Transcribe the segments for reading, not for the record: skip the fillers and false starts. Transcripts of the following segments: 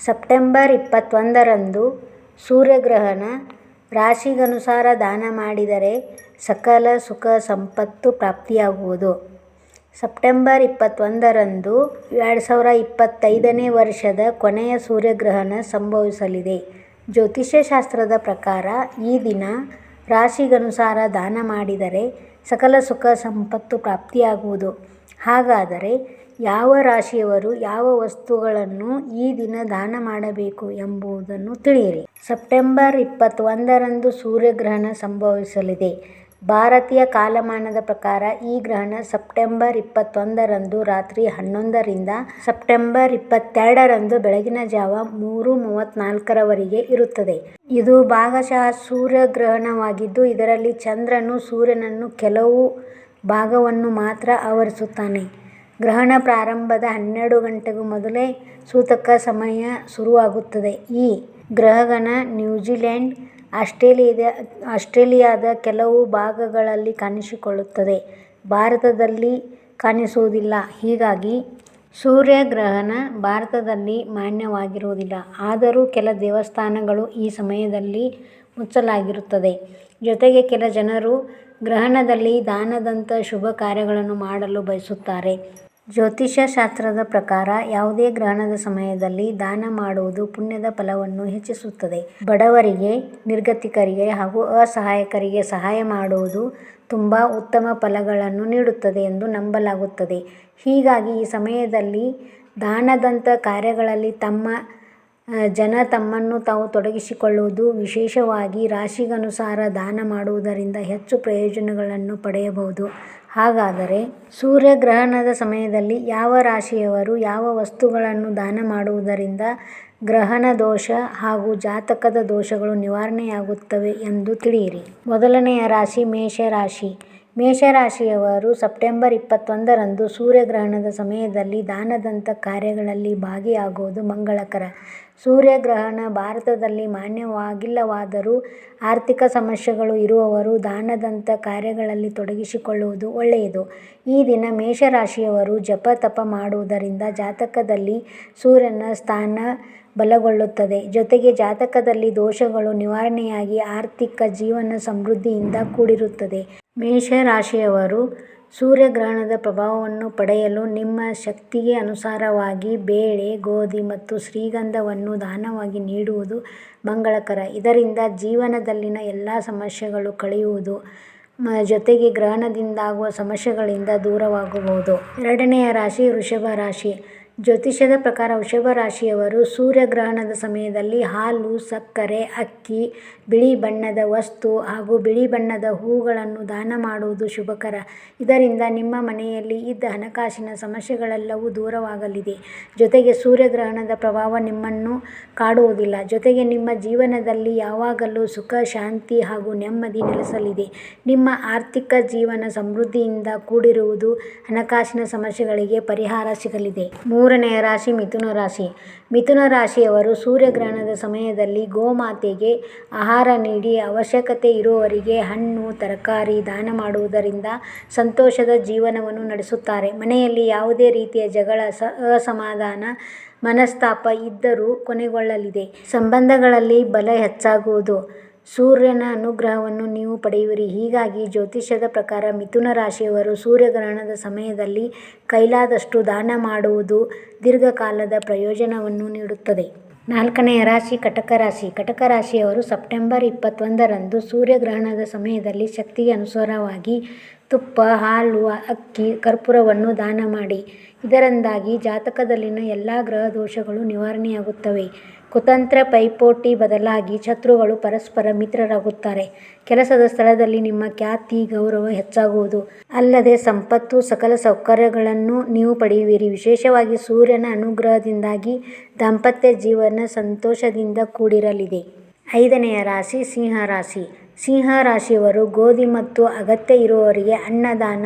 September 21ರಂದು ಸೂರ್ಯಗ್ರಹಣ. ರಾಶಿಗನುಸಾರ ದಾನ ಮಾಡಿದರೆ ಸಕಲ ಸುಖ ಸಂಪತ್ತು ಪ್ರಾಪ್ತಿಯಾಗುವುದು. ಸೆಪ್ಟೆಂಬರ್ 21ರಂದು 2025ನೇ ವರ್ಷದ ಕೊನೆಯ ಸೂರ್ಯಗ್ರಹಣ ಸಂಭವಿಸಲಿದೆ. ಜ್ಯೋತಿಷ್ಯ ಶಾಸ್ತ್ರದ ಪ್ರಕಾರ ಈ ದಿನ ರಾಶಿಗನುಸಾರ ದಾನ ಮಾಡಿದರೆ ಸಕಲ ಸುಖ ಸಂಪತ್ತು ಪ್ರಾಪ್ತಿಯಾಗುವುದು. ಹಾಗಾದರೆ ಯಾವ ರಾಶಿಯವರು ಯಾವ ವಸ್ತುಗಳನ್ನು ಈ ದಿನ ದಾನ ಮಾಡಬೇಕು ಎಂಬುದನ್ನು ತಿಳಿಯಿರಿ. ಸೆಪ್ಟೆಂಬರ್ 21ರಂದು ಸೂರ್ಯಗ್ರಹಣ ಸಂಭವಿಸಲಿದೆ. ಭಾರತೀಯ ಕಾಲಮಾನದ ಪ್ರಕಾರ ಈ ಗ್ರಹಣ ಸೆಪ್ಟೆಂಬರ್ 21ರಂದು ರಾತ್ರಿ 11ರಿಂದ ಸೆಪ್ಟೆಂಬರ್ 22ರಂದು ಬೆಳಗಿನ ಜಾವ 3:34ರವರೆಗೆ ಇರುತ್ತದೆ. ಇದು ಭಾಗಶಃ ಸೂರ್ಯಗ್ರಹಣವಾಗಿದ್ದು ಇದರಲ್ಲಿ ಚಂದ್ರನು ಸೂರ್ಯನನ್ನು ಕೆಲವು ಭಾಗವನ್ನು ಮಾತ್ರ ಆವರಿಸುತ್ತಾನೆ. ಗ್ರಹಣ ಪ್ರಾರಂಭದ 12 ಗಂಟೆಗೂ ಮೊದಲೇ ಸೂತಕ ಸಮಯ ಶುರುವಾಗುತ್ತದೆ. ಈ ಗ್ರಹಣ ನ್ಯೂಜಿಲೆಂಡ್, ಆಸ್ಟ್ರೇಲಿಯಾದ ಕೆಲವು ಭಾಗಗಳಲ್ಲಿ ಕಾಣಿಸಿಕೊಳ್ಳುತ್ತದೆ. ಭಾರತದಲ್ಲಿ ಕಾಣಿಸುವುದಿಲ್ಲ. ಹೀಗಾಗಿ ಸೂರ್ಯಗ್ರಹಣ ಭಾರತದಲ್ಲಿ ಮಾನ್ಯವಾಗಿರುವುದಿಲ್ಲ. ಆದರೂ ಕೆಲ ದೇವಸ್ಥಾನಗಳು ಈ ಸಮಯದಲ್ಲಿ ಮುಚ್ಚಲಾಗಿರುತ್ತದೆ. ಜೊತೆಗೆ ಕೆಲ ಜನರು ಗ್ರಹಣದಲ್ಲಿ ದಾನದಂಥ ಶುಭ ಕಾರ್ಯಗಳನ್ನು ಮಾಡಲು ಬಯಸುತ್ತಾರೆ. ಜ್ಯೋತಿಷ್ಯ ಶಾಸ್ತ್ರದ ಪ್ರಕಾರ ಯಾವುದೇ ಗ್ರಹಣದ ಸಮಯದಲ್ಲಿ ದಾನ ಮಾಡುವುದು ಪುಣ್ಯದ ಫಲವನ್ನು ಹೆಚ್ಚಿಸುತ್ತದೆ. ಬಡವರಿಗೆ, ನಿರ್ಗತಿಕರಿಗೆ ಹಾಗೂ ಅಸಹಾಯಕರಿಗೆ ಸಹಾಯ ಮಾಡುವುದು ತುಂಬ ಉತ್ತಮ ಫಲಗಳನ್ನು ನೀಡುತ್ತದೆ ಎಂದು ನಂಬಲಾಗುತ್ತದೆ. ಹೀಗಾಗಿ ಈ ಸಮಯದಲ್ಲಿ ದಾನದಂಥ ಕಾರ್ಯಗಳಲ್ಲಿ ತಮ್ಮನ್ನು ತಾವು ತೊಡಗಿಸಿಕೊಳ್ಳುವುದು, ವಿಶೇಷವಾಗಿ ರಾಶಿಗನುಸಾರ ದಾನ ಮಾಡುವುದರಿಂದ ಹೆಚ್ಚು ಪ್ರಯೋಜನಗಳನ್ನು ಪಡೆಯಬಹುದು. ಹಾಗಾದರೆ ಸೂರ್ಯಗ್ರಹಣದ ಸಮಯದಲ್ಲಿ ಯಾವ ರಾಶಿಯವರು ಯಾವ ವಸ್ತುಗಳನ್ನು ದಾನ ಮಾಡುವುದರಿಂದ ಗ್ರಹಣ ದೋಷ ಹಾಗೂ ಜಾತಕದ ದೋಷಗಳು ನಿವಾರಣೆಯಾಗುತ್ತವೆ ಎಂದು ತಿಳಿಯಿರಿ. ಮೊದಲನೆಯ ರಾಶಿ ಮೇಷರಾಶಿ. ಮೇಷರಾಶಿಯವರು ಸೆಪ್ಟೆಂಬರ್ 21ರಂದು ಸೂರ್ಯಗ್ರಹಣದ ಸಮಯದಲ್ಲಿ ದಾನದಂಥ ಕಾರ್ಯಗಳಲ್ಲಿ ಭಾಗಿಯಾಗುವುದು ಮಂಗಳಕರ. ಸೂರ್ಯಗ್ರಹಣ ಭಾರತದಲ್ಲಿ ಮಾನ್ಯವಾಗಿಲ್ಲವಾದರೂ ಆರ್ಥಿಕ ಸಮಸ್ಯೆಗಳು ಇರುವವರು ದಾನದಂಥ ಕಾರ್ಯಗಳಲ್ಲಿ ತೊಡಗಿಸಿಕೊಳ್ಳುವುದು ಒಳ್ಳೆಯದು. ಈ ದಿನ ಮೇಷರಾಶಿಯವರು ಜಪ ತಪ ಮಾಡುವುದರಿಂದ ಜಾತಕದಲ್ಲಿ ಸೂರ್ಯನ ಸ್ಥಾನ ಬಲಗೊಳ್ಳುತ್ತದೆ. ಜೊತೆಗೆ ಜಾತಕದಲ್ಲಿ ದೋಷಗಳು ನಿವಾರಣೆಯಾಗಿ ಆರ್ಥಿಕ ಜೀವನ ಸಮೃದ್ಧಿಯಿಂದ ಕೂಡಿರುತ್ತದೆ. ಮೇಷರಾಶಿಯವರು ಸೂರ್ಯಗ್ರಹಣದ ಪ್ರಭಾವವನ್ನು ಪಡೆಯಲು ನಿಮ್ಮ ಶಕ್ತಿಗೆ ಅನುಸಾರವಾಗಿ ಬೇಳೆ, ಗೋಧಿ ಮತ್ತು ಶ್ರೀಗಂಧವನ್ನು ದಾನವಾಗಿ ನೀಡುವುದು ಮಂಗಳಕರ. ಇದರಿಂದ ಜೀವನದಲ್ಲಿನ ಎಲ್ಲ ಸಮಸ್ಯೆಗಳು ಕಳೆಯುವುದು ಜೊತೆಗೆ ಗ್ರಹಣದಿಂದಾಗುವ ಸಮಸ್ಯೆಗಳಿಂದ ದೂರವಾಗಬಹುದು. ಎರಡನೆಯ ರಾಶಿ ವೃಷಭ ರಾಶಿ. ಜ್ಯೋತಿಷ್ಯದ ಪ್ರಕಾರ ವೃಷಭ ರಾಶಿಯವರು ಸೂರ್ಯಗ್ರಹಣದ ಸಮಯದಲ್ಲಿ ಹಾಲು, ಸಕ್ಕರೆ, ಅಕ್ಕಿ, ಬಿಳಿ ಬಣ್ಣದ ವಸ್ತು ಹಾಗೂ ಬಿಳಿ ಬಣ್ಣದ ಹೂಗಳನ್ನು ದಾನ ಮಾಡುವುದು ಶುಭಕರ. ಇದರಿಂದ ನಿಮ್ಮ ಮನೆಯಲ್ಲಿ ಇದ್ದ ಹಣಕಾಸಿನ ಸಮಸ್ಯೆಗಳೆಲ್ಲವೂ ದೂರವಾಗಲಿದೆ. ಜೊತೆಗೆ ಸೂರ್ಯಗ್ರಹಣದ ಪ್ರಭಾವ ನಿಮ್ಮನ್ನು ಕಾಡುವುದಿಲ್ಲ. ಜೊತೆಗೆ ನಿಮ್ಮ ಜೀವನದಲ್ಲಿ ಯಾವಾಗಲೂ ಸುಖ, ಶಾಂತಿ ಹಾಗೂ ನೆಮ್ಮದಿ ನೆಲೆಸಲಿದೆ. ನಿಮ್ಮ ಆರ್ಥಿಕ ಜೀವನ ಸಮೃದ್ಧಿಯಿಂದ ಕೂಡಿರುವುದು. ಹಣಕಾಸಿನ ಸಮಸ್ಯೆಗಳಿಗೆ ಪರಿಹಾರ ಸಿಗಲಿದೆ. ಮೂರನೆಯ ರಾಶಿ ಮಿಥುನ ರಾಶಿ. ಮಿಥುನ ರಾಶಿಯವರು ಸೂರ್ಯಗ್ರಹಣದ ಸಮಯದಲ್ಲಿ ಗೋಮಾತೆಗೆ ಆಹಾರ ನೀಡಿ ಅವಶ್ಯಕತೆ ಇರುವವರಿಗೆ ಹಣ್ಣು, ತರಕಾರಿ ದಾನ ಮಾಡುವುದರಿಂದ ಸಂತೋಷದ ಜೀವನವನ್ನು ನಡೆಸುತ್ತಾರೆ. ಮನೆಯಲ್ಲಿ ಯಾವುದೇ ರೀತಿಯ ಜಗಳ, ಅಸಮಾಧಾನ, ಮನಸ್ತಾಪ ಇದ್ದರೂ ಕೊನೆಗೊಳ್ಳಲಿದೆ. ಸಂಬಂಧಗಳಲ್ಲಿ ಬಲ ಹೆಚ್ಚಾಗುವುದು. ಸೂರ್ಯನ ಅನುಗ್ರಹವನ್ನು ನೀವು ಪಡೆಯುವಿರಿ. ಹೀಗಾಗಿ ಜ್ಯೋತಿಷ್ಯದ ಪ್ರಕಾರ ಮಿಥುನ ರಾಶಿಯವರು ಸೂರ್ಯಗ್ರಹಣದ ಸಮಯದಲ್ಲಿ ಕೈಲಾದಷ್ಟು ದಾನ ಮಾಡುವುದು ದೀರ್ಘಕಾಲದ ಪ್ರಯೋಜನವನ್ನು ನೀಡುತ್ತದೆ. ನಾಲ್ಕನೆಯ ರಾಶಿ ಕಟಕ ರಾಶಿ. ಕಟಕ ರಾಶಿಯವರು ಸೆಪ್ಟೆಂಬರ್ 21ರಂದು ಸೂರ್ಯಗ್ರಹಣದ ಸಮಯದಲ್ಲಿ ಶಕ್ತಿಗೆ ಅನುಸಾರವಾಗಿ ತುಪ್ಪ, ಹಾಲು, ಅಕ್ಕಿ, ಕರ್ಪೂರವನ್ನು ದಾನ ಮಾಡಿ. ಇದರಿಂದಾಗಿ ಜಾತಕದಲ್ಲಿನ ಎಲ್ಲ ಗ್ರಹ ದೋಷಗಳು ನಿವಾರಣೆಯಾಗುತ್ತವೆ. ಕುತಂತ್ರ, ಪೈಪೋಟಿ ಬದಲಾಗಿ ಶತ್ರುಗಳು ಪರಸ್ಪರ ಮಿತ್ರರಾಗುತ್ತಾರೆ. ಕೆಲಸದ ಸ್ಥಳದಲ್ಲಿ ನಿಮ್ಮ ಖ್ಯಾತಿ, ಗೌರವ ಹೆಚ್ಚಾಗುವುದು. ಅಲ್ಲದೆ ಸಂಪತ್ತು, ಸಕಲ ಸೌಕರ್ಯಗಳನ್ನು ನೀವು ಪಡೆಯುವಿರಿ. ವಿಶೇಷವಾಗಿ ಸೂರ್ಯನ ಅನುಗ್ರಹದಿಂದಾಗಿ ದಾಂಪತ್ಯ ಜೀವನ ಸಂತೋಷದಿಂದ ಕೂಡಿರಲಿದೆ. ಐದನೆಯ ರಾಶಿ ಸಿಂಹ ರಾಶಿ. ಸಿಂಹ ರಾಶಿಯವರು ಗೋಧಿ ಮತ್ತು ಅಗತ್ಯ ಇರುವವರಿಗೆ ಅನ್ನದಾನ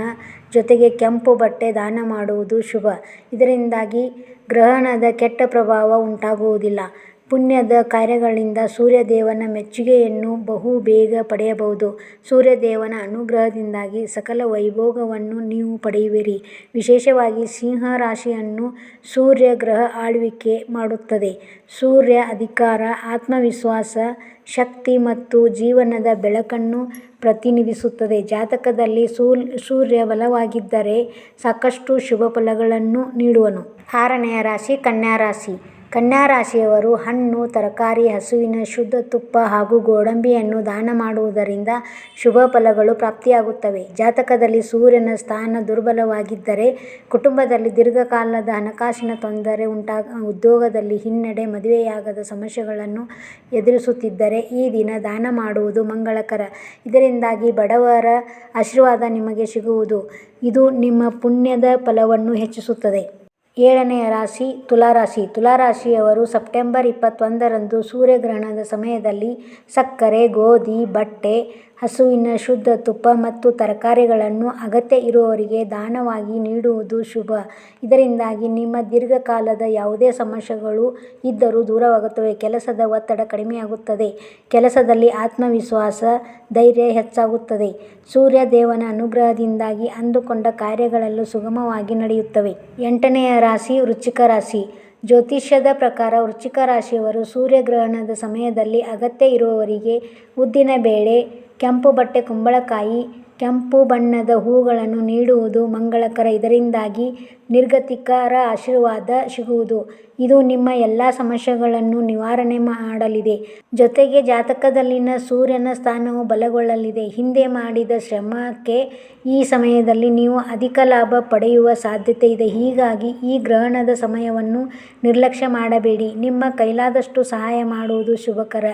ಜೊತೆಗೆ ಕೆಂಪು ಬಟ್ಟೆ ದಾನ ಮಾಡುವುದು ಶುಭ. ಇದರಿಂದಾಗಿ ಗ್ರಹಣದ ಕೆಟ್ಟ ಪ್ರಭಾವ ಉಂಟಾಗುವುದಿಲ್ಲ. ಪುಣ್ಯದ ಕಾರ್ಯಗಳಿಂದ ಸೂರ್ಯದೇವನ ಮೆಚ್ಚುಗೆಯನ್ನು ಬಹುಬೇಗ ಪಡೆಯಬಹುದು. ಸೂರ್ಯದೇವನ ಅನುಗ್ರಹದಿಂದಾಗಿ ಸಕಲ ವೈಭೋಗವನ್ನು ನೀವು ಪಡೆಯುವಿರಿ. ವಿಶೇಷವಾಗಿ ಸಿಂಹ ರಾಶಿಯನ್ನು ಸೂರ್ಯಗ್ರಹ ಆಳ್ವಿಕೆ ಮಾಡುತ್ತದೆ. ಸೂರ್ಯ ಅಧಿಕಾರ, ಆತ್ಮವಿಶ್ವಾಸ, ಶಕ್ತಿ ಮತ್ತು ಜೀವನದ ಬೆಳಕನ್ನು ಪ್ರತಿನಿಧಿಸುತ್ತದೆ. ಜಾತಕದಲ್ಲಿ ಸೂರ್ಯ ಬಲವಾಗಿದ್ದರೆ ಸಾಕಷ್ಟು ಶುಭಫಲಗಳನ್ನು ನೀಡುವನು. 6ನೆಯ ರಾಶಿ ಕನ್ಯಾ ರಾಶಿ. ಕನ್ಯಾ ರಾಶಿಯವರು ಹಣ್ಣು, ತರಕಾರಿ, ಹಸುವಿನ ಶುದ್ಧ ತುಪ್ಪ ಹಾಗೂ ಗೋಡಂಬಿಯನ್ನು ದಾನ ಮಾಡುವುದರಿಂದ ಶುಭ ಫಲಗಳು ಪ್ರಾಪ್ತಿಯಾಗುತ್ತವೆ. ಜಾತಕದಲ್ಲಿ ಸೂರ್ಯನ ಸ್ಥಾನ ದುರ್ಬಲವಾಗಿದ್ದರೆ, ಕುಟುಂಬದಲ್ಲಿ ದೀರ್ಘಕಾಲದ ಹಣಕಾಸಿನ ತೊಂದರೆ ಉದ್ಯೋಗದಲ್ಲಿ ಹಿನ್ನಡೆ, ಮದುವೆಯಾಗದ ಸಮಸ್ಯೆಗಳನ್ನು ಎದುರಿಸುತ್ತಿದ್ದರೆ ಈ ದಿನ ದಾನ ಮಾಡುವುದು ಮಂಗಳಕರ. ಇದರಿಂದಾಗಿ ಬಡವರ ಆಶೀರ್ವಾದ ನಿಮಗೆ ಸಿಗುವುದು. ಇದು ನಿಮ್ಮ ಪುಣ್ಯದ ಫಲವನ್ನು ಹೆಚ್ಚಿಸುತ್ತದೆ. 7ನೆಯ ರಾಶಿ ತುಲಾರಾಶಿ. ತುಲಾರಾಶಿಯವರು ಸೆಪ್ಟೆಂಬರ್ 21ರಂದು ಸೂರ್ಯಗ್ರಹಣದ ಸಮಯದಲ್ಲಿ ಸಕ್ಕರೆ, ಗೋಧಿ, ಬಟ್ಟೆ, ಹಸುವಿನ ಶುದ್ಧ ತುಪ್ಪ ಮತ್ತು ತರಕಾರಿಗಳನ್ನು ಅಗತ್ಯ ಇರುವವರಿಗೆ ದಾನವಾಗಿ ನೀಡುವುದು ಶುಭ. ಇದರಿಂದಾಗಿ ನಿಮ್ಮ ದೀರ್ಘಕಾಲದ ಯಾವುದೇ ಸಮಸ್ಯೆಗಳು ಇದ್ದರೂ ದೂರವಾಗುತ್ತವೆ. ಕೆಲಸದ ಒತ್ತಡ ಕಡಿಮೆಯಾಗುತ್ತದೆ. ಕೆಲಸದಲ್ಲಿ ಆತ್ಮವಿಶ್ವಾಸ, ಧೈರ್ಯ ಹೆಚ್ಚಾಗುತ್ತದೆ. ಸೂರ್ಯ ದೇವನ ಅನುಗ್ರಹದಿಂದಾಗಿ ಅಂದುಕೊಂಡ ಕಾರ್ಯಗಳೆಲ್ಲ ಸುಗಮವಾಗಿ ನಡೆಯುತ್ತವೆ. 8ನೆಯ ರಾಶಿ ವೃಶ್ಚಿಕ ರಾಶಿ. ಜ್ಯೋತಿಷ್ಯದ ಪ್ರಕಾರ ವೃಶ್ಚಿಕ ರಾಶಿಯವರು ಸೂರ್ಯಗ್ರಹಣದ ಸಮಯದಲ್ಲಿ ಅಗತ್ಯ ಇರುವವರಿಗೆ ಉದ್ದಿನ ಬೇಳೆ, ಕೆಂಪು ಬಟ್ಟೆ, ಕುಂಬಳಕಾಯಿ, ಕೆಂಪು ಬಣ್ಣದ ಹೂಗಳನ್ನು ನೀಡುವುದು ಮಂಗಳಕರ. ಇದರಿಂದಾಗಿ ನಿರ್ಗತಿಕರ ಆಶೀರ್ವಾದ ಸಿಗುವುದು. ಇದು ನಿಮ್ಮ ಎಲ್ಲ ಸಮಸ್ಯೆಗಳನ್ನು ನಿವಾರಣೆ ಮಾಡಲಿದೆ. ಜೊತೆಗೆ ಜಾತಕದಲ್ಲಿನ ಸೂರ್ಯನ ಸ್ಥಾನವು ಬಲಗೊಳ್ಳಲಿದೆ. ಹಿಂದೆ ಮಾಡಿದ ಶ್ರಮಕ್ಕೆ ಈ ಸಮಯದಲ್ಲಿ ನೀವು ಅಧಿಕ ಲಾಭ ಪಡೆಯುವ ಸಾಧ್ಯತೆ ಇದೆ. ಹೀಗಾಗಿ ಈ ಗ್ರಹಣದ ಸಮಯವನ್ನು ನಿರ್ಲಕ್ಷ್ಯ ಮಾಡಬೇಡಿ. ನಿಮ್ಮ ಕೈಲಾದಷ್ಟು ಸಹಾಯ ಮಾಡುವುದು ಶುಭಕರ.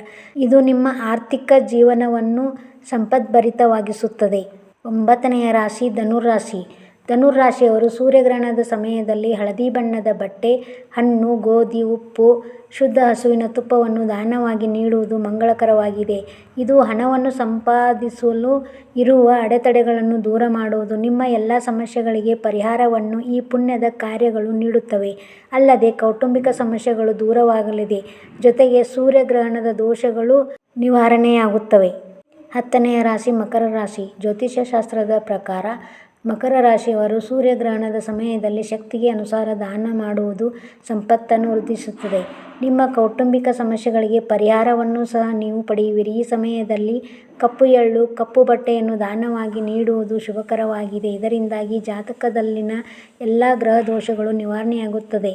ಇದು ನಿಮ್ಮ ಆರ್ಥಿಕ ಜೀವನವನ್ನು ಸಂಪದ್ಭರಿತವಾಗಿಸುತ್ತದೆ. 9ನೆಯ ರಾಶಿ ಧನುರಾಶಿ. ಧನುರಾಶಿಯವರು ಸೂರ್ಯಗ್ರಹಣದ ಸಮಯದಲ್ಲಿ ಹಳದಿ ಬಣ್ಣದ ಬಟ್ಟೆ, ಹಣ್ಣು, ಗೋಧಿ, ಉಪ್ಪು, ಶುದ್ಧ ಹಸುವಿನ ತುಪ್ಪವನ್ನು ದಾನವಾಗಿ ನೀಡುವುದು ಮಂಗಳಕರವಾಗಿದೆ. ಇದು ಹಣವನ್ನು ಸಂಪಾದಿಸಲು ಇರುವ ಅಡೆತಡೆಗಳನ್ನು ದೂರ ಮಾಡುವುದು. ನಿಮ್ಮ ಎಲ್ಲ ಸಮಸ್ಯೆಗಳಿಗೆ ಪರಿಹಾರವನ್ನು ಈ ಪುಣ್ಯದ ಕಾರ್ಯಗಳು ನೀಡುತ್ತವೆ. ಅಲ್ಲದೆ ಕೌಟುಂಬಿಕ ಸಮಸ್ಯೆಗಳು ದೂರವಾಗಲಿದೆ. ಜೊತೆಗೆ ಸೂರ್ಯಗ್ರಹಣದ ದೋಷಗಳು ನಿವಾರಣೆಯಾಗುತ್ತವೆ. 10ನೆಯ ರಾಶಿ ಮಕರ ರಾಶಿ. ಜ್ಯೋತಿಷ್ಯ ಶಾಸ್ತ್ರದ ಪ್ರಕಾರ ಮಕರ ರಾಶಿಯವರು ಸೂರ್ಯಗ್ರಹಣದ ಸಮಯದಲ್ಲಿ ಶಕ್ತಿಗೆ ಅನುಸಾರ ದಾನ ಮಾಡುವುದು ಸಂಪತ್ತನ್ನು ವೃದ್ಧಿಸುತ್ತದೆ. ನಿಮ್ಮ ಕೌಟುಂಬಿಕ ಸಮಸ್ಯೆಗಳಿಗೆ ಪರಿಹಾರವನ್ನು ಸಹ ನೀವು ಪಡೆಯುವಿರಿ. ಈ ಸಮಯದಲ್ಲಿ ಕಪ್ಪು ಎಳ್ಳು, ಕಪ್ಪು ಬಟ್ಟೆಯನ್ನು ದಾನವಾಗಿ ನೀಡುವುದು ಶುಭಕರವಾಗಿದೆ. ಇದರಿಂದಾಗಿ ಜಾತಕದಲ್ಲಿನ ಎಲ್ಲ ಗ್ರಹ ದೋಷಗಳು ನಿವಾರಣೆಯಾಗುತ್ತದೆ.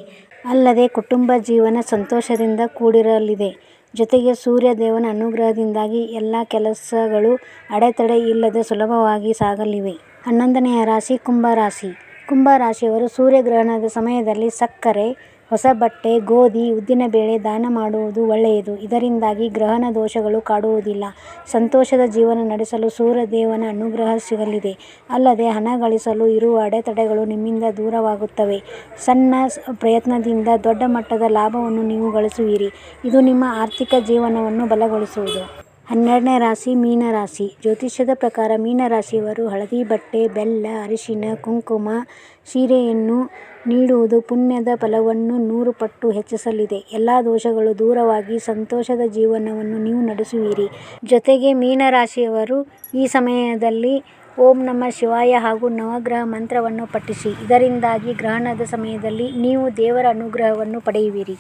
ಅಲ್ಲದೆ ಕುಟುಂಬ ಜೀವನ ಸಂತೋಷದಿಂದ ಕೂಡಿರಲಿದೆ. ಜೊತೆಗೆ ಸೂರ್ಯ ದೇವನ ಅನುಗ್ರಹದಿಂದಾಗಿ ಎಲ್ಲ ಕೆಲಸಗಳು ಅಡೆತಡೆ ಇಲ್ಲದೆ ಸುಲಭವಾಗಿ ಸಾಗಲಿವೆ. 11ನೆಯ ರಾಶಿ ಕುಂಭರಾಶಿ. ಕುಂಭರಾಶಿಯವರು ಸೂರ್ಯಗ್ರಹಣದ ಸಮಯದಲ್ಲಿ ಸಕ್ಕರೆ, ಹೊಸ ಬಟ್ಟೆ, ಗೋಧಿ, ಉದ್ದಿನಬೇಳೆ ದಾನ ಮಾಡುವುದು ಒಳ್ಳೆಯದು. ಇದರಿಂದಾಗಿ ಗ್ರಹಣ ದೋಷಗಳು ಕಾಡುವುದಿಲ್ಲ. ಸಂತೋಷದ ಜೀವನ ನಡೆಸಲು ಸೂರ್ಯದೇವನ ಅನುಗ್ರಹ ಸಿಗಲಿದೆ. ಅಲ್ಲದೆ ಹಣ ಗಳಿಸಲು ಇರುವ ಅಡೆತಡೆಗಳು ನಿಮ್ಮಿಂದ ದೂರವಾಗುತ್ತವೆ. ಸಣ್ಣ ಪ್ರಯತ್ನದಿಂದ ದೊಡ್ಡ ಮಟ್ಟದ ಲಾಭವನ್ನು ನೀವು ಗಳಿಸುವಿರಿ. ಇದು ನಿಮ್ಮ ಆರ್ಥಿಕ ಜೀವನವನ್ನು ಬಲಗೊಳಿಸುವುದು. 12ನೇ ರಾಶಿ ಮೀನರಾಶಿ. ಜ್ಯೋತಿಷ್ಯದ ಪ್ರಕಾರ ಮೀನರಾಶಿಯವರು ಹಳದಿ ಬಟ್ಟೆ, ಬೆಲ್ಲ, ಅರಿಶಿನ, ಕುಂಕುಮ, ಸೀರೆಯನ್ನು ನೀಡುವುದು ಪುಣ್ಯದ ಫಲವನ್ನು 100 ಪಟ್ಟು ಹೆಚ್ಚಿಸಲಿದೆ. ಎಲ್ಲ ದೋಷಗಳು ದೂರವಾಗಿ ಸಂತೋಷದ ಜೀವನವನ್ನು ನೀವು ನಡೆಸುವಿರಿ. ಜೊತೆಗೆ ಮೀನರಾಶಿಯವರು ಈ ಸಮಯದಲ್ಲಿ ಓಂ ನಮಃ ಶಿವಾಯ ಹಾಗೂ ನವಗ್ರಹ ಮಂತ್ರವನ್ನು ಪಠಿಸಿ. ಇದರಿಂದಾಗಿ ಗ್ರಹಣದ ಸಮಯದಲ್ಲಿ ನೀವು ದೇವರ ಅನುಗ್ರಹವನ್ನು ಪಡೆಯುವಿರಿ.